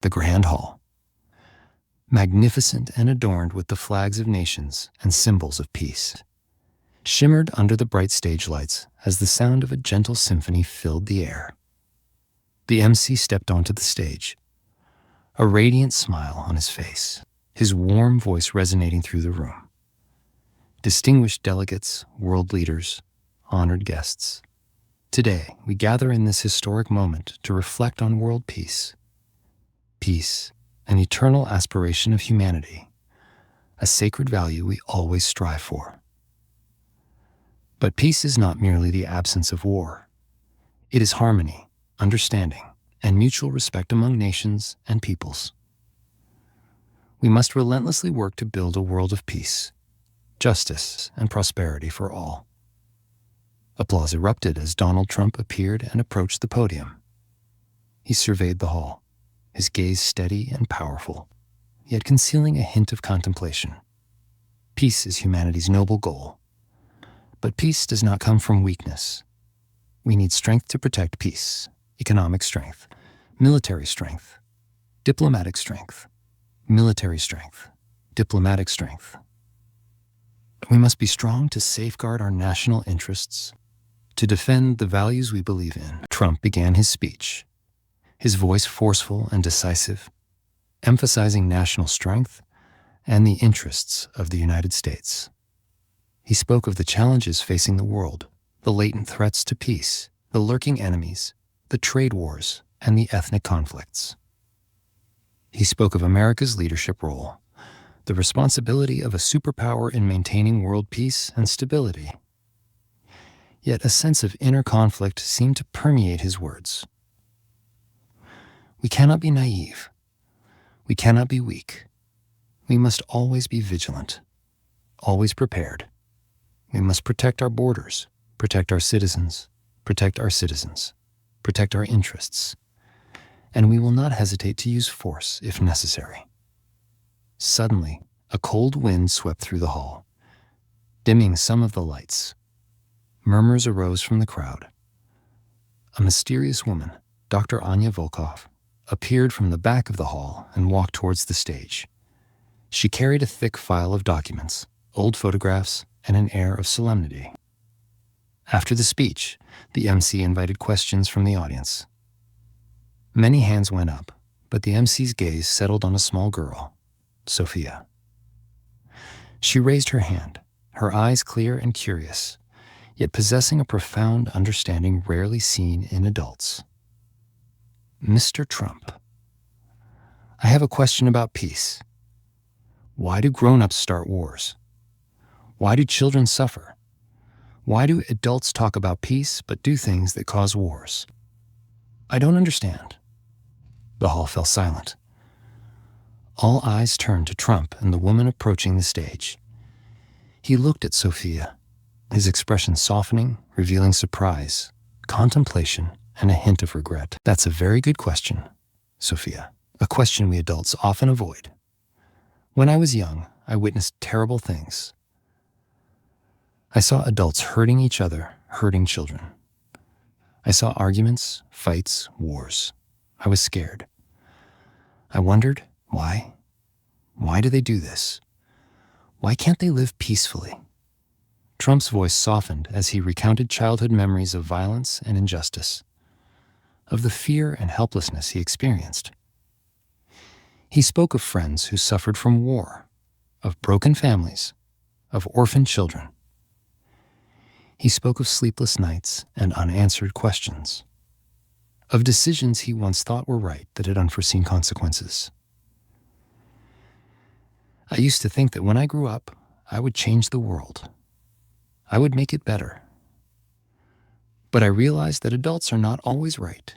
The Grand Hall, magnificent and adorned with the flags of nations and symbols of peace, shimmered under the bright stage lights as the sound of a gentle symphony filled the air. The MC stepped onto the stage, a radiant smile on his face, his warm voice resonating through the room. Distinguished delegates, world leaders, honored guests, today we gather in this historic moment to reflect on world peace. Peace, an eternal aspiration of humanity, a sacred value we always strive for. But peace is not merely the absence of war. It is harmony, understanding, and mutual respect among nations and peoples. We must relentlessly work to build a world of peace, justice, and prosperity for all. Applause erupted as Donald Trump appeared and approached the podium. He surveyed the hall, his gaze steady and powerful, yet concealing a hint of contemplation. Peace is humanity's noble goal. But peace does not come from weakness. We need strength to protect peace, economic strength, military strength, diplomatic strength, military strength, diplomatic strength. We must be strong to safeguard our national interests, to defend the values we believe in. Trump began his speech, his voice forceful and decisive, emphasizing national strength and the interests of the United States. He spoke of the challenges facing the world, the latent threats to peace, the lurking enemies, the trade wars, and the ethnic conflicts. He spoke of America's leadership role, the responsibility of a superpower in maintaining world peace and stability. Yet a sense of inner conflict seemed to permeate his words. We cannot be naive. We cannot be weak. We must always be vigilant, always prepared. We must protect our borders, protect our citizens, protect our interests, and we will not hesitate to use force if necessary. Suddenly, a cold wind swept through the hall, dimming some of the lights. Murmurs arose from the crowd. A mysterious woman, Dr. Anya Volkov, appeared from the back of the hall and walked towards the stage. She carried a thick file of documents, old photographs, and an air of solemnity. After the speech, the MC invited questions from the audience. Many hands went up, but the MC's gaze settled on a small girl, Sophia. She raised her hand, her eyes clear and curious, yet possessing a profound understanding rarely seen in adults. Mr. Trump, I have a question about peace. Why do grown-ups start wars? Why do children suffer? Why do adults talk about peace but do things that cause wars? I don't understand. The hall fell silent. All eyes turned to Trump and the woman approaching the stage. He looked at Sophia, his expression softening, revealing surprise, contemplation, and a hint of regret. That's a very good question, Sophia. A question we adults often avoid. When I was young, I witnessed terrible things. I saw adults hurting each other, hurting children. I saw arguments, fights, wars. I was scared. I wondered, why? Why do they do this? Why can't they live peacefully? Trump's voice softened as he recounted childhood memories of violence and injustice, of the fear and helplessness he experienced. He spoke of friends who suffered from war, of broken families, of orphaned children. He spoke of sleepless nights and unanswered questions, of decisions he once thought were right that had unforeseen consequences. I used to think that when I grew up, I would change the world. I would make it better. But I realized that adults are not always right.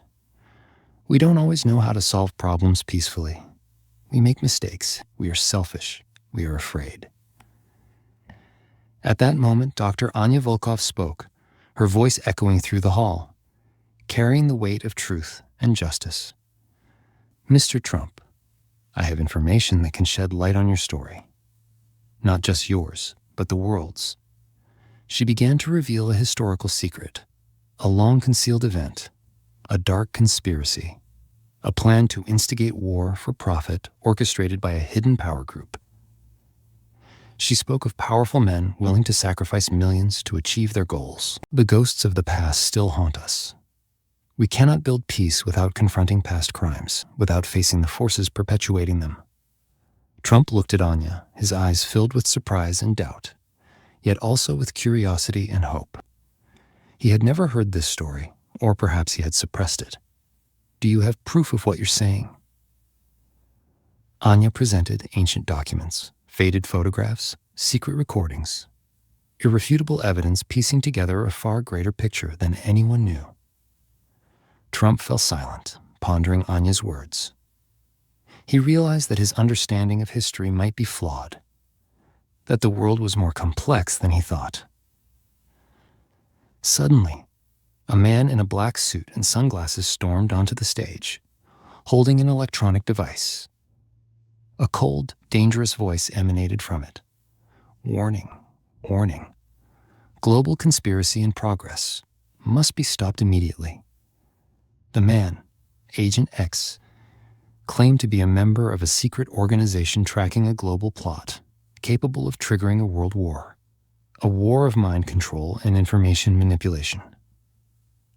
We don't always know how to solve problems peacefully. We make mistakes. We are selfish. We are afraid. At that moment, Dr. Anya Volkov spoke, her voice echoing through the hall, carrying the weight of truth and justice. Mr. Trump, I have information that can shed light on your story. Not just yours, but the world's. She began to reveal a historical secret, a long-concealed event, a dark conspiracy, a plan to instigate war for profit orchestrated by a hidden power group. She spoke of powerful men willing to sacrifice millions to achieve their goals. The ghosts of the past still haunt us. We cannot build peace without confronting past crimes, without facing the forces perpetuating them. Trump looked at Anya, his eyes filled with surprise and doubt, yet also with curiosity and hope. He had never heard this story, or perhaps he had suppressed it. Do you have proof of what you're saying? Anya presented ancient documents, faded photographs, secret recordings, irrefutable evidence piecing together a far greater picture than anyone knew. Trump fell silent, pondering Anya's words. He realized that his understanding of history might be flawed, that the world was more complex than he thought. Suddenly, a man in a black suit and sunglasses stormed onto the stage, holding an electronic device. A cold, dangerous voice emanated from it. Warning, warning. Global conspiracy in progress. Must be stopped immediately. The man, Agent X, claimed to be a member of a secret organization tracking a global plot, capable of triggering a world war. A war of mind control and information manipulation.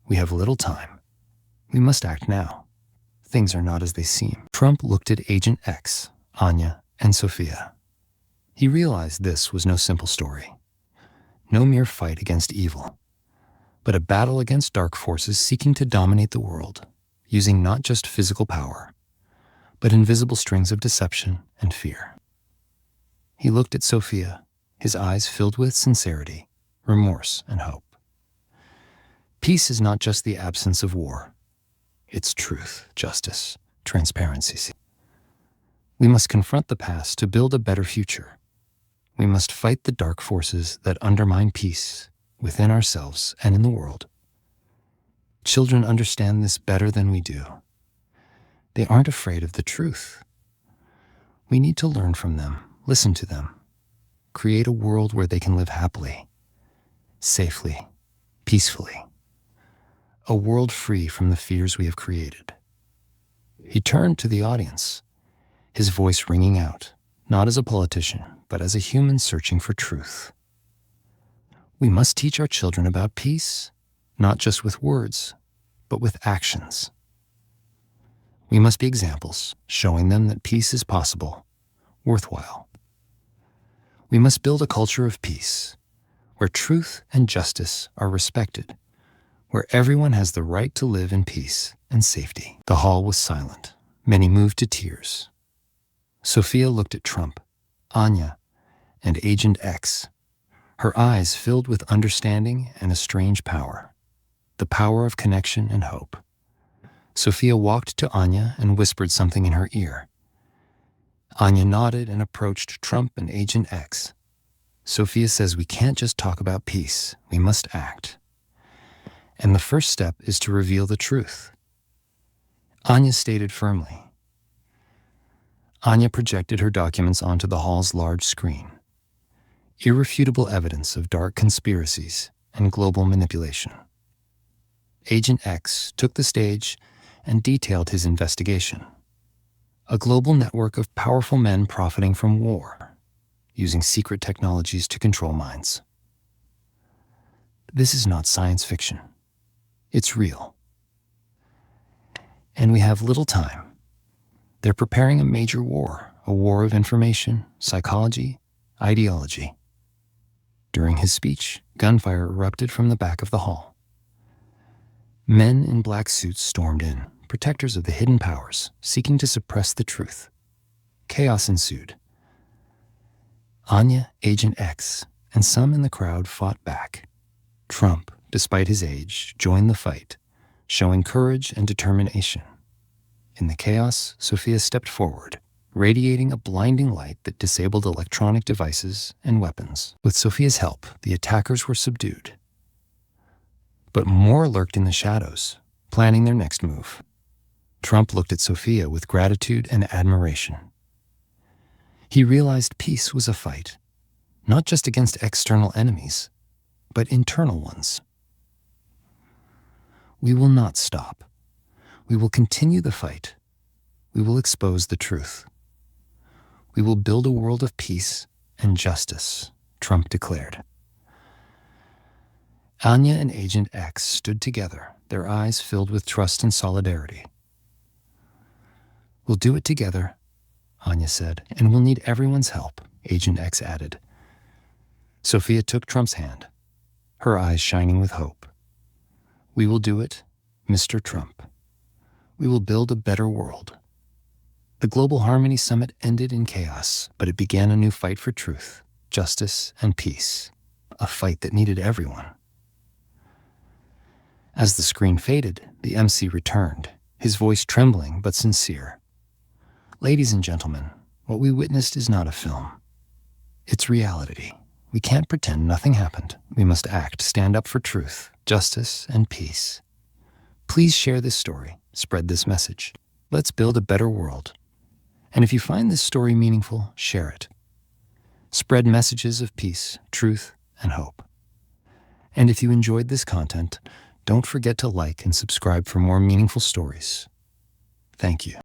We have little time. We must act now. Things are not as they seem. Trump looked at Agent X, Anya, and Sophia. He realized this was no simple story. No mere fight against evil, but a battle against dark forces seeking to dominate the world, using not just physical power, but invisible strings of deception and fear. He looked at Sophia, his eyes filled with sincerity, remorse, and hope. Peace is not just the absence of war. It's truth, justice, transparency. We must confront the past to build a better future. We must fight the dark forces that undermine peace within ourselves and in the world. Children understand this better than we do. They aren't afraid of the truth. We need to learn from them, listen to them, create a world where they can live happily, safely, peacefully. A world free from the fears we have created. He turned to the audience, his voice ringing out, not as a politician, but as a human searching for truth. We must teach our children about peace, not just with words, but with actions. We must be examples, showing them that peace is possible, worthwhile. We must build a culture of peace, where truth and justice are respected, where everyone has the right to live in peace and safety. The hall was silent. Many moved to tears. Sophia looked at Trump, Anya, and Agent X, her eyes filled with understanding and a strange power, the power of connection and hope. Sophia walked to Anya and whispered something in her ear. Anya nodded and approached Trump and Agent X. Sophia says we can't just talk about peace, we must act. And the first step is to reveal the truth. Anya stated firmly. Anya projected her documents onto the hall's large screen. Irrefutable evidence of dark conspiracies and global manipulation. Agent X took the stage and detailed his investigation. A global network of powerful men profiting from war, using secret technologies to control minds. This is not science fiction. It's real. And we have little time. They're preparing a major war, a war of information, psychology, ideology. During his speech, gunfire erupted from the back of the hall. Men in black suits stormed in, protectors of the hidden powers, seeking to suppress the truth. Chaos ensued. Anya, Agent X, and some in the crowd fought back. Trump, despite his age, joined the fight, showing courage and determination. In the chaos, Sophia stepped forward, radiating a blinding light that disabled electronic devices and weapons. With Sophia's help, the attackers were subdued. But more lurked in the shadows, planning their next move. Trump looked at Sophia with gratitude and admiration. He realized peace was a fight, not just against external enemies, but internal ones. We will not stop. We will continue the fight We will expose the truth. We will build a world of peace and justice, Trump declared. Anya and Agent X stood together, their eyes filled with trust and solidarity. We'll do it together, Anya said, and we'll need everyone's help, Agent X added. Sophia took Trump's hand, her eyes shining with hope. We will do it, Mr. Trump. We will build a better world. The Global Harmony Summit ended in chaos, but it began a new fight for truth, justice, and peace, a fight that needed everyone. As the screen faded, the MC returned, his voice trembling but sincere. Ladies and gentlemen, what we witnessed is not a film. It's reality. We can't pretend nothing happened. We must act, stand up for truth, justice, and peace. Please share this story, spread this message. Let's build a better world. And if you find this story meaningful, share it. Spread messages of peace, truth, and hope. And if you enjoyed this content, don't forget to like and subscribe for more meaningful stories. Thank you.